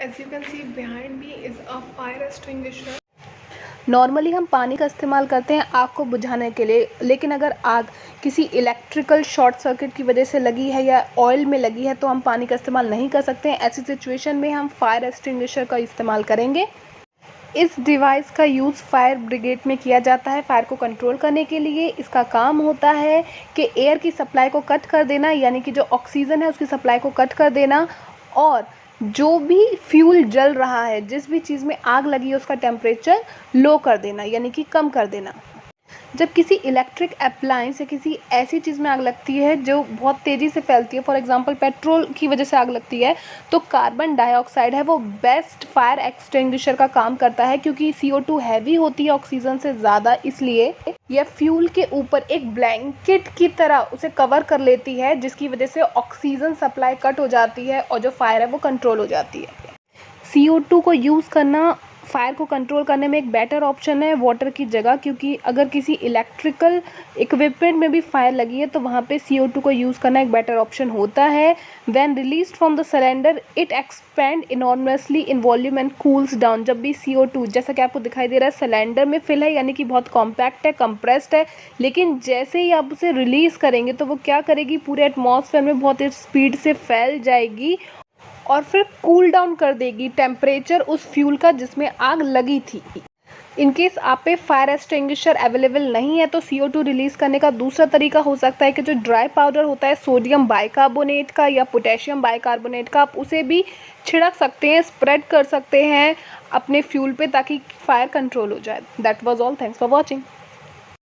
As you can see behind me is a fire extinguisher. Normally हम पानी का इस्तेमाल करते हैं आग को बुझाने के लिए, लेकिन अगर आग किसी इलेक्ट्रिकल शॉर्ट सर्किट की वजह से लगी है या ऑयल में लगी है तो हम पानी का इस्तेमाल नहीं कर सकते हैं। ऐसी सिचुएशन में हम फायर एक्सटिंग्विशर का इस्तेमाल करेंगे। इस डिवाइस का यूज़ फायर ब्रिगेड में किया जाता है फायर को कंट्रोल करने के लिए। इसका काम होता है कि एयर की सप्लाई को कट कर देना, यानी कि जो ऑक्सीजन है उसकी सप्लाई को कट कर देना, और जो भी फ्यूल जल रहा है, जिस भी चीज़ में आग लगी है उसका टेम्परेचर लो कर देना, यानी कि कम कर देना। जब किसी इलेक्ट्रिक अप्लायंस या किसी ऐसी चीज़ में आग लगती है जो बहुत तेज़ी से फैलती है, फॉर एग्जांपल पेट्रोल की वजह से आग लगती है, तो कार्बन डाइऑक्साइड है वो बेस्ट फायर एक्सटिंग्विशर का काम करता है, क्योंकि CO2 हैवी होती है ऑक्सीजन से ज़्यादा, इसलिए यह फ्यूल के ऊपर एक ब्लैंकेट की तरह उसे कवर कर लेती है, जिसकी वजह से ऑक्सीजन सप्लाई कट हो जाती है और जो फायर है वो कंट्रोल हो जाती है। CO2 को यूज़ करना फायर को कंट्रोल करने में एक बेटर ऑप्शन है वाटर की जगह, क्योंकि अगर किसी इलेक्ट्रिकल इक्विपमेंट में भी फायर लगी है तो वहाँ पे CO2 को यूज़ करना एक बेटर ऑप्शन होता है। When released from the cylinder it expand enormously in volume and cools down. जब भी CO2, जैसा कि आपको दिखाई दे रहा है, सिलेंडर में फिल है, यानी कि बहुत कॉम्पैक्ट है, कंप्रेस्ड है, लेकिन जैसे ही आप उसे रिलीज़ करेंगे तो वो क्या करेगी, पूरे एटमॉस्फेयर में बहुत स्पीड से फैल जाएगी और फिर कूल डाउन कर देगी टेम्परेचर उस फ्यूल का जिसमें आग लगी थी। इन केस आप पे फायर एक्सटिंग्विशर अवेलेबल नहीं है तो CO2 रिलीज़ करने का दूसरा तरीका हो सकता है कि जो ड्राई पाउडर होता है सोडियम बाइकार्बोनेट का या पोटेशियम बाइकार्बोनेट का, आप उसे भी छिड़क सकते हैं, स्प्रेड कर सकते हैं अपने फ्यूल पे, ताकि फायर कंट्रोल हो जाए। That was all. Thanks for watching.